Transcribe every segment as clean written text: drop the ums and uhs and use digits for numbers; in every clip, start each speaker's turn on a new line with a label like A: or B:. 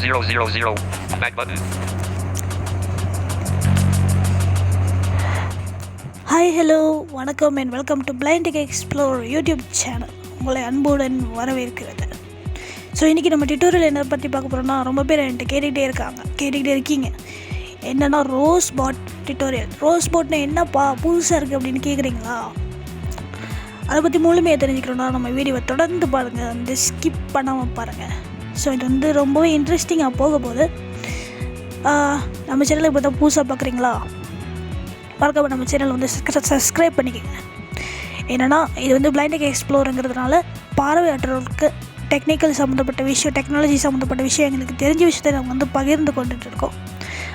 A: 000. Back button.
B: Hi hello வணக்கம் and welcome to blind tech explore YouTube channel. உங்களை அன்புடன் வரவேற்கிறது. ஸோ இன்றைக்கி நம்ம டியூட்டோரியல் என்ன பற்றி பார்க்க போகிறோம்னா, ரொம்ப பேர் என்கிட்ட கேட்டுக்கிட்டே இருக்கீங்க, என்னென்னா ரோஸ் பாட் டியூட்டோரியல். ரோஸ் பாட்னா என்னப்பா புதுசாக இருக்குது அப்படின்னு கேட்குறீங்களா? அதை பற்றி முழுமையாக தெரிஞ்சுக்கிறோன்னா நம்ம வீடியோவை தொடர்ந்து பாருங்கள், வந்து ஸ்கிப் பண்ணாமல் பாருங்கள். ஸோ இது வந்து ரொம்பவே இன்ட்ரெஸ்டிங்காக போக போகுது. நம்ம சேனலை இப்போ தான் புதுசாக பார்க்குறீங்களா, மறக்காம நம்ம சேனல் வந்து சப்ஸ்கிரைப் பண்ணிக்கோங்க. என்னென்னா இது வந்து பிளைண்ட் டெக் எக்ஸ்ப்ளோருங்கிறதுனால பார்வையற்றவர்களுக்கு டெக்னாலஜி சம்மந்தப்பட்ட விஷயம் எங்களுக்கு தெரிஞ்ச விஷயத்தை நாங்கள் வந்து பகிர்ந்து கொண்டுட்டு இருக்கோம்.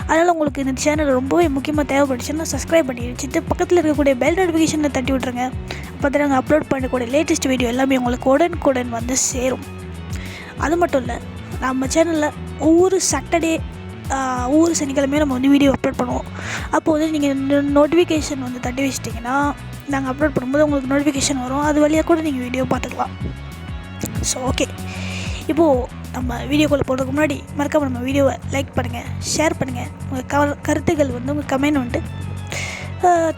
B: அதனால் உங்களுக்கு இந்த சேனல் ரொம்பவே முக்கியமாக தேவைப்பட்டுச்சுன்னா சப்ஸ்கிரைப் பண்ணி வச்சுட்டு பக்கத்தில் இருக்கக்கூடிய பெல் நோட்டிஃபிகேஷனை தட்டி விட்ருங்க. அப்போ தான் நாங்கள் அப்லோட் பண்ணக்கூடிய லேட்டஸ்ட் வீடியோ எல்லாமே உங்களுக்கு உடனுக்குடன் வந்து சேரும். அது மட்டும் இல்லை, நம்ம சேனலில் ஒவ்வொரு சனிக்கிழமையும் நம்ம வந்து வீடியோ அப்லோட் பண்ணுவோம். அப்போது வந்து நீங்கள் நோட்டிஃபிகேஷன் வந்து தட்டி வச்சிட்டிங்கன்னா நாங்கள் அப்லோட் பண்ணும்போது உங்களுக்கு நோட்டிஃபிகேஷன் வரும். அது வழியாக கூட நீங்கள் வீடியோ பார்த்துக்கலாம். ஸோ ஓகே, இப்போது நம்ம வீடியோக்குள்ளே போகிறதுக்கு முன்னாடி மறக்காமல் நம்ம வீடியோவை லைக் பண்ணுங்கள், ஷேர் பண்ணுங்கள். உங்கள் கருத்துக்கள் வந்து உங்கள் கமெண்ட் வந்து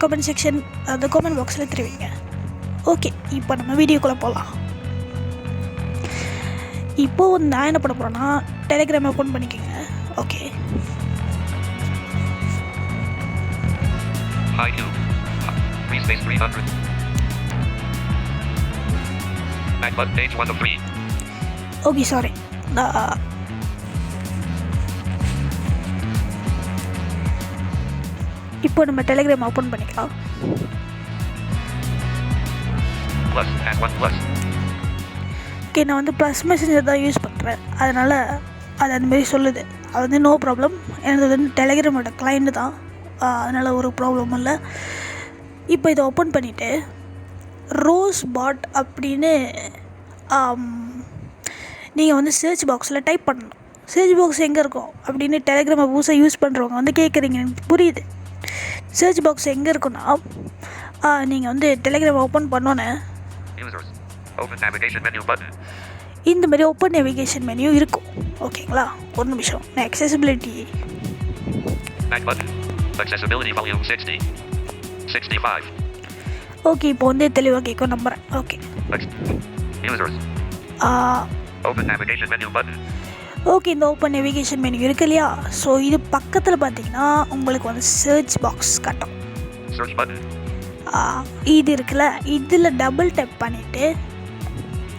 B: கமெண்ட் செக்ஷன், அந்த கமெண்ட் பாக்ஸில் தெரிவிங்க. ஓகே, இப்போ நம்ம வீடியோக்குள்ளே போகலாம். இப்போது நான் என்ன பண்ண போகிறேன்னா, டெலிகிராம் ஓப்பன் பண்ணிக்கோங்க. Okay,
A: Hi you. Free space 300. Back button page 1 of 3.
B: Okay, sorry. இப்போ நம்ம டெலிகிராம் ஓப்பன் பண்ணிக்கலாம்.
A: Plus and 1 plus.
B: ஓகே, நான் வந்து ப்ளஸ் மெசேஞ்சர் தான் யூஸ் பண்ணுறேன், அதனால் அது அந்தமாரி சொல்லுது. அது வந்து நோ ப்ராப்ளம். எனது வந்து டெலிகிராமோட கிளைண்ட் தான், அதனால் ஒரு ப்ராப்ளமும் இல்லை. இப்போ இதை ஓப்பன் பண்ணிவிட்டு ரோஸ் பாட் அப்படின்னு நீங்கள் வந்து சர்ச் பாக்ஸில் டைப் பண்ணணும். சர்ச் பாக்ஸ் எங்கே இருக்கும் அப்படின்னு டெலிகிராமை புதுசாக யூஸ் பண்ணுறவங்க வந்து கேட்குறீங்க, எனக்கு புரியுது. சர்ச் பாக்ஸ் எங்கே இருக்குன்னா, நீங்கள் வந்து டெலிகிராம் ஓப்பன் பண்ணோன்னே இந்த மாதிரி ஓப்பன் நேவிகேஷன் மெனு இருக்கும். ஓகேங்களா, ஒரு நிமிஷம், நான் accessibility
A: volume 60. 65.
B: ஓகே, இப்போ வந்து தெளிவாக கேட்கும் நம்புகிறேன். Okay,
A: Open navigation menu button.
B: Okay, இந்த ஓப்பன் நேவிகேஷன் மெனு இருக்கு இல்லையா? ஸோ இது பக்கத்தில் பார்த்தீங்கன்னா உங்களுக்கு வந்து சர்ச் பாக்ஸ் காட்டும்.
A: Search button.
B: இது இருக்குல்ல, இதில் டபுள் டேப் பண்ணிவிட்டு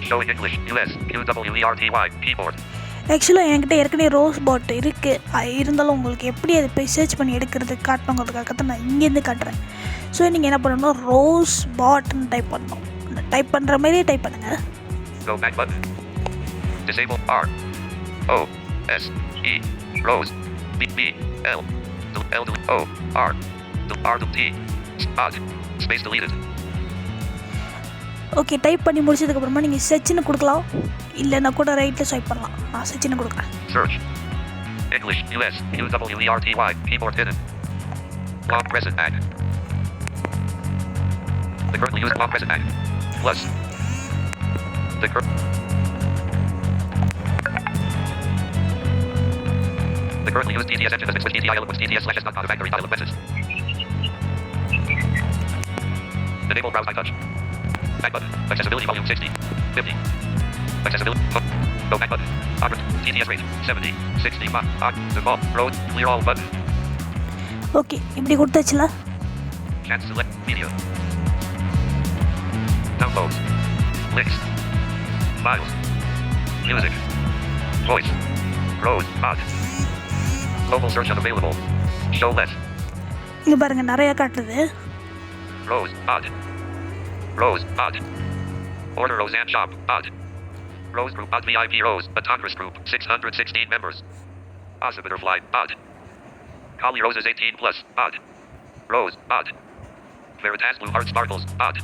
A: Showing English US QWERTY keyboard.
B: ஆக்சுவலாக என்கிட்ட ஏற்கனவே ரோஸ் பாட் இருக்குது, இருந்தாலும் உங்களுக்கு எப்படி அதை போய் சர்ச் பண்ணி எடுக்கிறதுக்கு காட்டணுங்கிறதுக்காக தான் நான் இங்கேருந்து காட்டுறேன். ஸோ நீங்கள் என்ன பண்ணணும்னா ரோஸ் பாட்னு டைப் பண்ணணும். டைப் பண்ணுற மாதிரியே டைப் பண்ணுங்கள்.
A: Go back button. Disable R O S E Rose B B L L O R R T spot space deleted.
B: Okay, type பண்ணி முடிச்சதுக்கப்புறமா நீங்கள் சர்ச்னு கொடுக்கலாம், இல்லைன்னா கூட ரைட்டில் ஸ்வைப் பண்ணலாம். நான் சர்ச்னு கொடுக்குறேன்.
A: Search English US QWERTY keyboard hidden. Long present act. The currently used long present act. Plus. The currently used TTS engine has been switched TTI eloquence TTS / not factory dialog message. Enable browse high touch. Back button. Accessibility volume 60. 50. Accessibility. Go back button. Operate. TTS rate 70. 65. Default. Road. Clear all button.
B: Okay, இப்படி கொடுத்தாச்சுல.
A: Chat select. Media. Downloads. Links. Files. Music. Voice. Rose. Odd. Global search unavailable. Show less.
B: இங்கே பாருங்கள், நிறையா காட்டுது.
A: Rose. Odd. Rose. Odd. Order Roseanne Shop. Odd. Rose Group. Odd VIP Rose. Autonomous Group. 616 members. Asa Butterfly. Odd. Collie Roses 18 plus. Odd. Rose. Odd. Veritas Blue Heart Sparkles. Odd.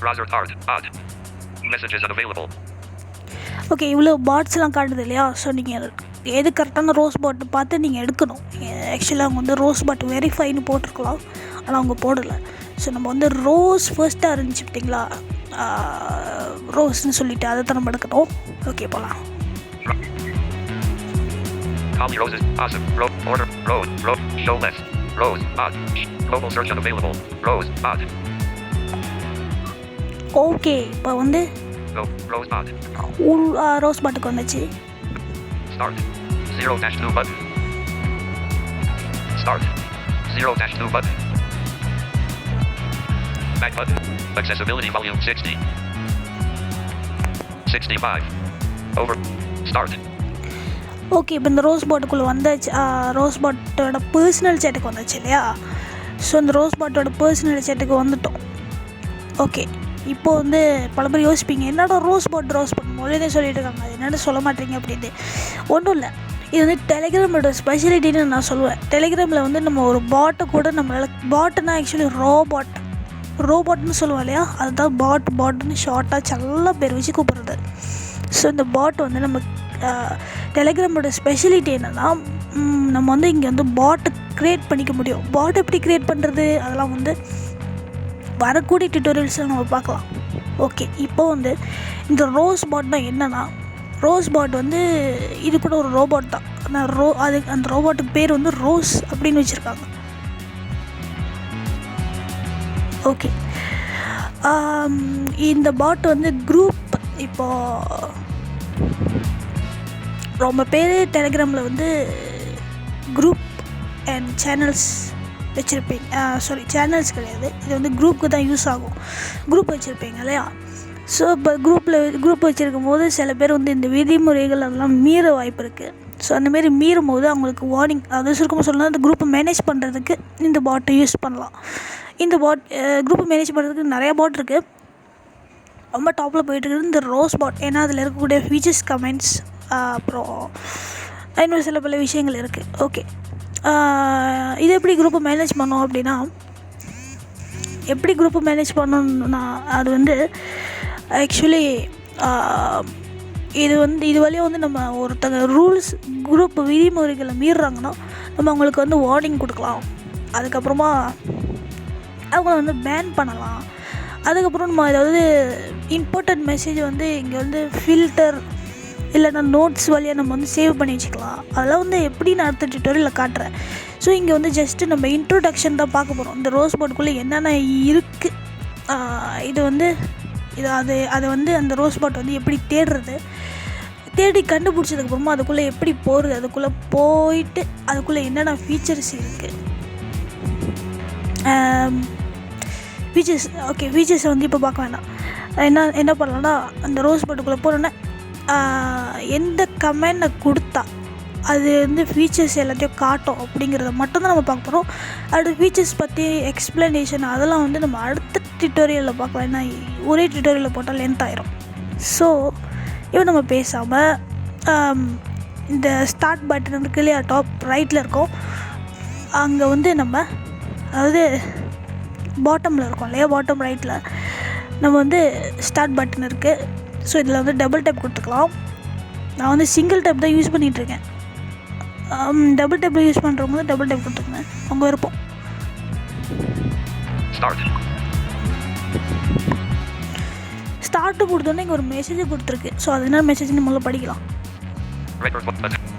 A: Razor Card. Odd. Messages unavailable.
B: Okay, இவ்வளோ பாட்ஸ்லாம் காட்டுது இல்லையா? So நீங்கள் எது கரெக்டான rose பாட்டு பார்த்து நீங்கள் எடுக்கணும். ஆக்சுவலாக அவங்க வந்து ரோஸ் பாட் வெரிஃபைன்னு போட்டிருக்கலாம், ஆனால் அவங்க போடலை. ஸோ நம்ம வந்து ரோஸ் ஃபர்ஸ்ட்டாக இருந்துச்சு பார்த்தீங்களா, ரோஸ்ன்னு சொல்லிவிட்டு அதை தான் நம்ம எடுக்கணும். ஓகே, போகலாம்.
A: Holly roses. Awesome. Order. Rose. Show less. Rose. Odd. Global search unavailable. Rose. Odd.
B: Okay இப்போ வந்து
A: No. Rose. Odd.
B: ரோஸ் பாட்டுக்கு வந்துச்சு.
A: Start. 0-2 button. Start. 0-2 button. Back button. Accessibility volume 60. 65. Over. Start.
B: Okay இப்போ இந்த rose பாட்டுக்குள்ளே வந்தாச்சு. Rose பாட்டோட personal சேட்டுக்கு வந்துச்சு இல்லையா? ஸோ இந்த ரோஸ் பாட்டோட பர்சனல் சேட்டுக்கு வந்துட்டோம். ஓகே இப்போது வந்து பல பேர் யோசிப்பீங்க, என்னடா ரோஸ் பாட் மொழியே சொல்லிட்டு இருக்காங்க, அது என்னென்னு சொல்ல மாட்டேங்க அப்படின்ட்டு. ஒன்றும் இல்லை, இது வந்து டெலிகிராமோட ஸ்பெஷலிட்டின்னு நான் சொல்லுவேன். டெலிகிராமில் வந்து நம்ம ஒரு பாட்டை கூட நம்மளால், பாட்டுன்னா ஆக்சுவலி ரோபாட்னு சொல்லுவோம் இல்லையா, அதுதான் பாட்டுன்னு ஷார்ட்டாக நல்ல பேர் வச்சு கூப்பிட்றது. ஸோ இந்த பாட் வந்து நம்ம டெலிகிராமோட ஸ்பெஷலிட்டி என்னென்னா, நம்ம வந்து இங்கே வந்து பாட்டு க்ரியேட் பண்ணிக்க முடியும். பாட் எப்படி க்ரியேட் பண்ணுறது அதெல்லாம் வந்து வரக்கூடிய டியூட்டோரியல்ஸில் நம்ம பார்க்கலாம். ஓகே இப்போ வந்து இந்த ரோஸ் பாட்னா என்னென்னா, ரோஸ் பாட் வந்து இது கூட ஒரு ரோபாட் தான். அது அந்த ரோபாட்டுக்கு பேர் வந்து ரோஸ் அப்படின்னு வச்சுருக்காங்க. ஓகே இந்த பாட் வந்து குரூப், இப்போது ரொம்ப பேர் டெலிகிராமில் வந்து குரூப் அண்ட் சேனல்ஸ் வச்சுருப்பீங்க. சேனல்ஸ் கிடையாது, இது வந்து குரூப்புக்கு தான் யூஸ் ஆகும். குரூப் வச்சுருப்பீங்க இல்லையா? ஸோ இப்போ குரூப் வச்சுருக்கும் போது சில பேர் வந்து இந்த விதிமுறைகள் அதெல்லாம் மீற வாய்ப்பு இருக்குது. ஸோ அந்தமாரி மீறும் போது அவங்களுக்கு வார்னிங், அதாவது சுருக்கமாக சொல்லலாம், இந்த குரூப்பை மேனேஜ் பண்ணுறதுக்கு இந்த பாட்டை யூஸ் பண்ணலாம். இந்த குரூப்பை மேனேஜ் பண்ணுறதுக்கு நிறையா பாட் இருக்குது. ரொம்ப டாப்பில் போயிட்டுருக்குது இந்த ரோஸ் பாட். ஏன்னா அதில் இருக்கக்கூடிய ஃபீச்சர்ஸ், கமெண்ட்ஸ், அப்புறம் இன்னும் சில பல விஷயங்கள் இருக்குது. ஓகே இது எப்படி குரூப்பை மேனேஜ் பண்ணோம் அப்படின்னா, எப்படி குரூப்பை மேனேஜ் பண்ணணும்னா, அது வந்து ஆக்சுவலி இது வழியாக வந்து நம்ம ஒருத்தங்க ரூல்ஸ், குரூப் விதிமுறைகளை மீறுறாங்கன்னா நம்ம அவங்களுக்கு வந்து வார்னிங் கொடுக்கலாம். அதுக்கப்புறமா அவங்கள வந்து பேன் பண்ணலாம். அதுக்கப்புறம் நம்ம ஏதாவது இம்பார்ட்டண்ட் மெசேஜ் வந்து இங்கே வந்து ஃபில்டர் இல்லைனா நோட்ஸ் வழியாக நம்ம வந்து சேவ் பண்ணி வச்சுக்கலாம். அதெல்லாம் வந்து எப்படி நான் அடுத்த டியூட்டோரியலில் காட்டுறேன். ஸோ இங்கே வந்து ஜஸ்ட்டு நம்ம இன்ட்ரோடக்ஷன் தான் பார்க்க போகிறோம். இந்த ரோஸ் பாட்டுக்குள்ளே என்னென்ன இருக்குது, இது வந்து அதை வந்து அந்த ரோஸ் பாட் வந்து எப்படி தேடி கண்டுபிடிச்சதுக்கப்புறமா அதுக்குள்ளே எப்படி போகிறது, அதுக்குள்ளே போயிட்டு அதுக்குள்ளே என்னென்ன ஃபீச்சர்ஸ் இருக்குது, ஃபீச்சர்ஸை வந்து இப்போ பார்க்க வேண்டாம். என்ன பண்ணலான்னா, அந்த ரோஸ் பாட்டுக்குள்ளே போனோன்னே எந்த கமெண்டை கொடுத்தா அது வந்து ஃபீச்சர்ஸ் எல்லாத்தையும் காட்டும் அப்படிங்கிறத மட்டும்தான் நம்ம பார்க்க போகிறோம். அடுத்த ஃபீச்சர்ஸ் பற்றி எக்ஸ்ப்ளனேஷன் அதெல்லாம் வந்து நம்ம அடுத்த டியூட்டோரியலில் பார்க்கலாம். ஏன்னா ஒரே டியூட்டோரியலில் போட்டால் லென்த் ஆயிரும். ஸோ இப்போ நம்ம பேசாமல் இந்த ஸ்டார்ட் பட்டன் இருக்கு இல்லையா, டாப் ரைட்டில் இருக்கும், அங்கே வந்து நம்ம, அதாவது பாட்டமில் இருக்கும் இல்லையா, பாட்டம் ரைட்டில் நம்ம வந்து ஸ்டார்ட் பட்டன் இருக்குது. ஸோ இதில் வந்து டபுள் டேப் கொடுத்துக்கலாம். நான் வந்து சிங்கிள் டேப் தான் யூஸ் பண்ணிகிட்ருக்கேன். டபுள் டேப்பில் யூஸ் பண்ணுறவங்க வந்து டபுள் டேப் கொடுத்துருங்க, அவங்க விருப்பம். ஸ்டார்ட்டு கொடுத்தோன்னே இங்கே ஒரு மெசேஜ் கொடுத்துருக்கு. ஸோ அது என்ன மெசேஜ்னு முதல்ல படிக்கலாம்.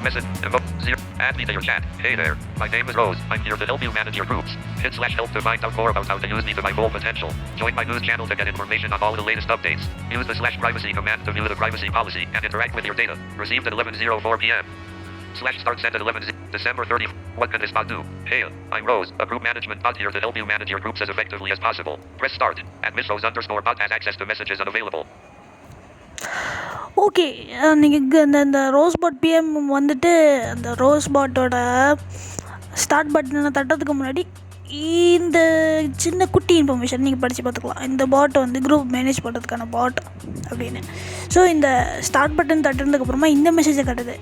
A: Message, invoke, 0, add me to your chat. Hey there, my name is Rose. I'm here to help you manage your groups. Hit/help to find out more about how to use me to my full potential. Join my news channel to get information on all the latest updates. Use the /privacy command to view the privacy policy and interact with your data. Received at 11:04 p.m. /start sent at 11 December 30. What can this bot do? Hey, I'm Rose, a group management bot here to help you manage your groups as effectively as possible. Press start. @Miss_Rose_bot has access to messages unavailable.
B: Okay, நீங்கள் இந்த rose பாட் PM வந்துட்டு அந்த rose பாட்டோட start பட்டனை தட்டுறதுக்கு முன்னாடி இந்த சின்ன குட்டி இன்ஃபர்மேஷன் நீங்கள் படித்து பார்த்துக்கலாம். இந்த பாட் வந்து குரூப் மேனேஜ் பண்ணுறதுக்கான பாட் அப்படின்னு. ஸோ இந்த ஸ்டார்ட் பட்டன் தட்டுறதுக்கப்புறமா இந்த மெசேஜை காட்டுது.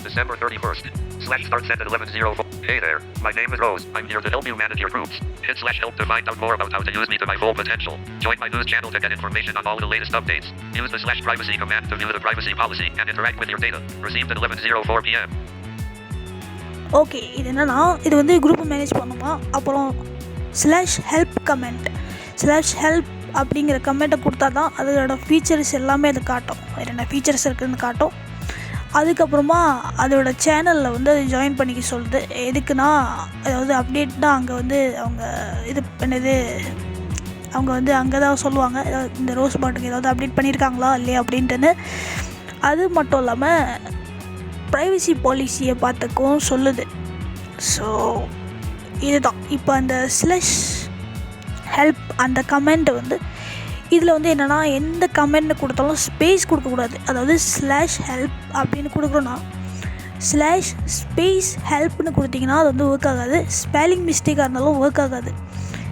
A: December 31st. /start sent at 11:04. Hey there, my name is Rose. I'm here to help you manage your groups. Hit/help to find out more about how to use me to my full potential. Join my news channel to get information on all the latest updates. Use the /privacy command to view the privacy policy and interact with your data. Received at 11:04 p.m.
B: Okay, இது என்னென்னா, இது வந்து குரூப்பை manage பண்ணுமா. அப்புறம் /help comment, /help அப்படிங்கிற கமெண்ட்டை கொடுத்தா தான் அதோட ஃபீச்சர்ஸ் எல்லாமே அது காட்டும். வேறு என்ன ஃபீச்சர்ஸ் இருக்குதுன்னு காட்டும். அதுக்கப்புறமா அதோட சேனலில் வந்து அது ஜாயின் பண்ணிக்க சொல்லுது. எதுக்குன்னா அதாவது அப்டேட் தான் அங்கே வந்து அவங்க இது பண்ணது, அவங்க வந்து அங்கே தான் சொல்லுவாங்க இந்த ரோஸ் பாட்டுக்கு ஏதாவது அப்டேட் பண்ணியிருக்காங்களா இல்லையா அப்படின்ட்டுன்னு. அது மட்டும் இல்லாமல் ப்ரைவசி பாலிசியை பார்த்துக்கவும் சொல்லுது. ஸோ இதுதான் இப்போ அந்த ஸ்லஷ் ஹெல்ப் அந்த கமெண்ட் வந்து இதில் வந்து என்னென்னா எந்த கமெண்ட் கொடுத்தாலும் ஸ்பேஸ் கொடுக்கக்கூடாது. அதாவது ஸ்லாஷ் ஹெல்ப் அப்படின்னு கொடுக்குறோன்னா ஸ்லாஷ் ஸ்பேஸ் ஹெல்ப்னு கொடுத்தீங்கன்னா அது வந்து ஒர்க் ஆகாது. ஸ்பெல்லிங் மிஸ்டேக்காக இருந்தாலும் ஒர்க் ஆகாது.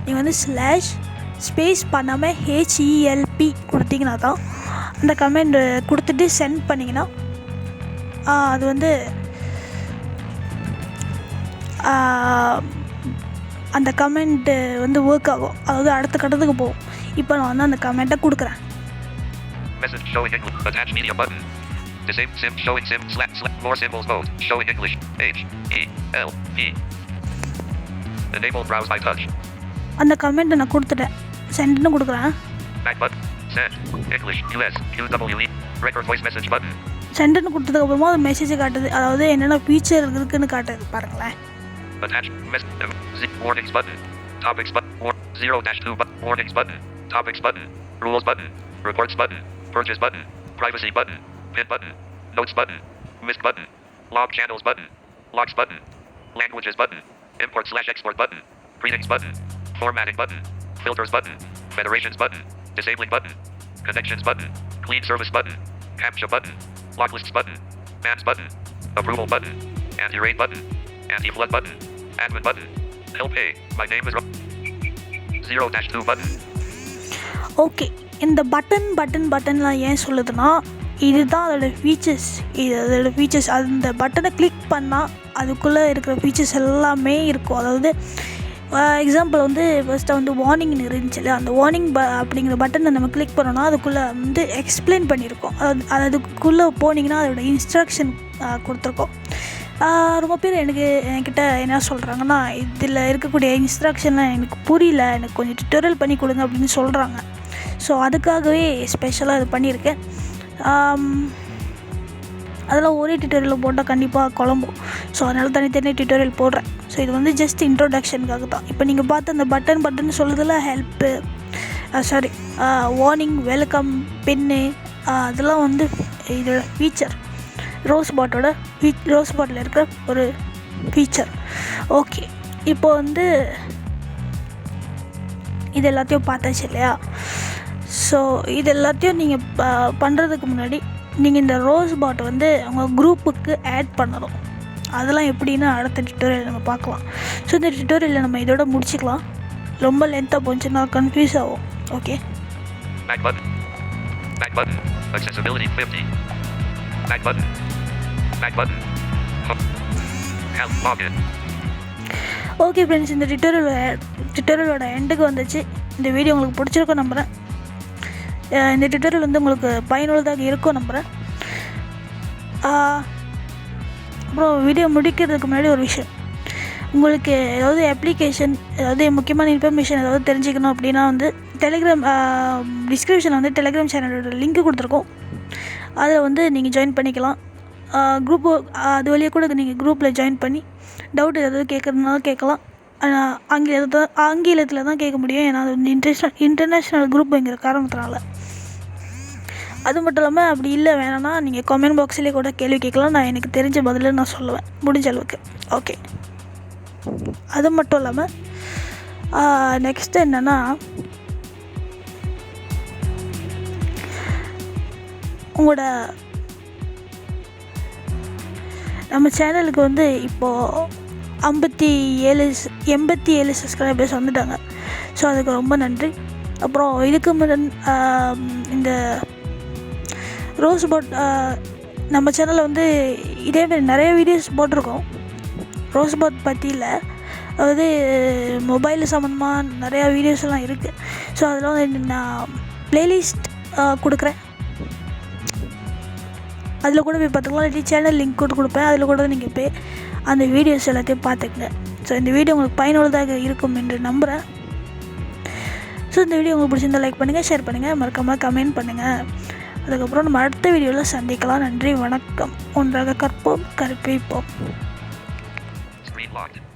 B: நீங்கள் வந்து ஸ்லாஷ் ஸ்பேஸ் பண்ணாமல் HELP கொடுத்தீங்கன்னா தான் அந்த கமெண்ட் கொடுத்துட்டு சென்ட் பண்ணிங்கன்னா அது வந்து அந்த கமெண்ட்டு வந்து ஒர்க் ஆகும். அதாவது அடுத்த கட்டத்துக்கு போகும். இப்போ நான் வந்து அந்த கமெண்ட்டை கொடுக்குறேன்.
A: Message showing English. Attach media button. Disable sim showing sim more symbols mode. Showing English. HELP. Enable browse by touch.
B: அந்த கமெண்ட்டை நான் கொடுத்துட்டேன். சென்ட்னு கொடுக்குறேன்.
A: Back button. Send. English. US. QWE. Record voice message button.
B: சென்ட்னு கொடுத்ததுக்கப்புறமா அது மெசேஜை காட்டுது. அதாவது என்னென்ன ஃபீச்சர் இருக்குன்னு காட்டுது பாருங்களேன்.
A: Attach warnings button. Topics button. 0-2 button. Warnings button. Topics button. Rules button. Reports button. Purchase button. Privacy button. Pin button. Notes button. Missed button. Log channels button. Logs button. Languages button. Import/export button. Greetings button. Formatting button. Filters button. Federations button. Disabling button. Connections button. Clean service button. Captcha button. Lock lists button. Bans button. Approval button. Anti-raid button. Anti-flood button. Admin button. Help pay. My name is 0-2 button.
B: Okay, இந்த பட்டன்லாம் ஏன் சொல்லுதுன்னா இதுதான் அதோடய features. அதோடய features அந்த பட்டனை click பண்ணால் அதுக்குள்ளே இருக்கிற ஃபீச்சர்ஸ் எல்லாமே இருக்கும். அதாவது எக்ஸாம்பிள் வந்து ஃபஸ்ட்டு வந்து வார்னிங்னு இருந்துச்சு இல்லை, அந்த வார்னிங் அப்படிங்கிற பட்டனை நம்ம கிளிக் பண்ணோன்னா அதுக்குள்ளே வந்து எக்ஸ்பிளைன் பண்ணியிருக்கோம். அதுக்குள்ளே போனீங்கன்னா அதோடய இன்ஸ்ட்ரக்ஷன் கொடுத்துருக்கோம். ரொம்ப பேர் என்கிட்ட என்ன சொல்கிறாங்கன்னா இதில் இருக்கக்கூடிய இன்ஸ்ட்ரக்ஷன்லாம் எனக்கு புரியல, எனக்கு கொஞ்சம் டுட்டோரியல் பண்ணி கொடுங்க அப்படின்னு சொல்கிறாங்க. ஸோ அதுக்காகவே ஸ்பெஷலாக இது பண்ணியிருக்கேன். அதெல்லாம் ஒரே டுட்டோரியலில் போட்டால் கண்டிப்பாக குழம்பும். ஸோ அதனால் தனித்தனி டுட்டோரியல் போடுறேன். ஸோ இது வந்து ஜஸ்ட் இன்ட்ரோடக்ஷனுக்காக தான். இப்போ நீங்கள் பார்த்து அந்த பட்டன் சொல்லுறதுல ஹெல்ப்பு வார்னிங், வெல்கம், பின்னு அதெல்லாம் வந்து இதோட ஃபீச்சர். ரோஸ் பாட்டில் இருக்கிற ஒரு ஃபீச்சர். ஓகே, இப்போ வந்து இது எல்லாத்தையும் பார்த்தாச்சு இல்லையா? ஸோ இது எல்லாத்தையும் நீங்கள் பண்ணுறதுக்கு முன்னாடி நீங்கள் இந்த ரோஸ் பாட் வந்து உங்கள் குரூப்புக்கு ஆட் பண்ணணும். அதெல்லாம் எப்படின்னு அடுத்த டுட்டோரியல் நம்ம பார்க்கலாம். ஸோ இந்த டுட்டோரியலில் நம்ம இதோட முடிச்சுக்கலாம். ரொம்ப லென்த்தாக போச்சுன்னா கன்ஃபியூஸ் ஆகும். Okay,
A: back button. Accessibility 50. Back button. Help login.
B: Okay friends, இந்த டுட்டோரியலோட எண்டுக்கு வந்துச்சு. இந்த வீடியோ உங்களுக்கு பிடிச்சிருக்கும் நம்புகிறேன். இந்த டுட்டோரியல் வந்து உங்களுக்கு பயனுள்ளதாக இருக்கும் நம்புகிறேன். அப்புறம் வீடியோ முடிக்கிறதுக்கு முன்னாடி ஒரு விஷயம், உங்களுக்கு ஏதாவது அப்ளிகேஷன், ஏதாவது முக்கியமான இன்ஃபர்மேஷன் ஏதாவது தெரிஞ்சுக்கணும் அப்படின்னா வந்து டெலிகிராம் டிஸ்கிரிப்ஷனில் வந்து டெலிகிராம் சேனலோட லிங்க் கொடுத்துருக்கோம். அதில் வந்து நீங்கள் ஜாயின் பண்ணிக்கலாம். குரூப்பு அது வழியாக கூட நீங்கள் குரூப்பில் ஜாயின் பண்ணி டவுட் ஏதாவது கேட்குறதுனாலும் கேட்கலாம். ஆங்கிலத்தில் தான் கேட்க முடியும். ஏன்னா அது வந்து இன்டர்நேஷ்னல் குரூப்புங்கிற காரணத்தினால. அது மட்டும் இல்லாமல் அப்படி இல்லை வேணான்னா நீங்கள் கமெண்ட் பாக்ஸ்லேயே கூட கேள்வி கேட்கலாம். நான் எனக்கு தெரிஞ்ச பதில் நான் சொல்லுவேன் முடிஞ்ச அளவுக்கு. ஓகே, அது மட்டும் இல்லாமல் நெக்ஸ்ட்டு என்னென்னா உங்களோட நம்ம சேனலுக்கு வந்து இப்போது 87 சப்ஸ்கிரைபர்ஸ் வந்துட்டாங்க. ஸோ அதுக்கு ரொம்ப நன்றி. அப்புறம் இதுக்கு இந்த ரோஸ் பாட் நம்ம சேனலில் வந்து இதேமாதிரி நிறைய வீடியோஸ் போட்டிருக்கோம். ரோஸ் பாட் பற்றி இல்லை, அதாவது மொபைல் சம்மந்தமாக நிறையா வீடியோஸ்லாம் இருக்குது. ஸோ அதெல்லாம் வந்து நான் ப்ளேலிஸ்ட் கொடுக்குறேன். அதில் கூட போய் பார்த்துக்கலாம். இல்லாட்டி சேனல் லிங்க் கூட கொடுப்பேன். அதில் கூட நீங்கள் போய் அந்த வீடியோஸ் எல்லாத்தையும் பார்த்துக்குங்க. ஸோ இந்த வீடியோ உங்களுக்கு பயனுள்ளதாக இருக்கும் என்று நம்புகிறேன். ஸோ இந்த வீடியோ உங்களுக்கு பிடிச்சிருந்தால் லைக் பண்ணுங்கள், ஷேர் பண்ணுங்கள், மறக்காமல் கமெண்ட் பண்ணுங்கள். அதுக்கப்புறம் நம்ம அடுத்த வீடியோவில் சந்திக்கலாம். நன்றி, வணக்கம். ஒன்றாக கற்போம், கற்பிப்போம்.
A: Screen locked.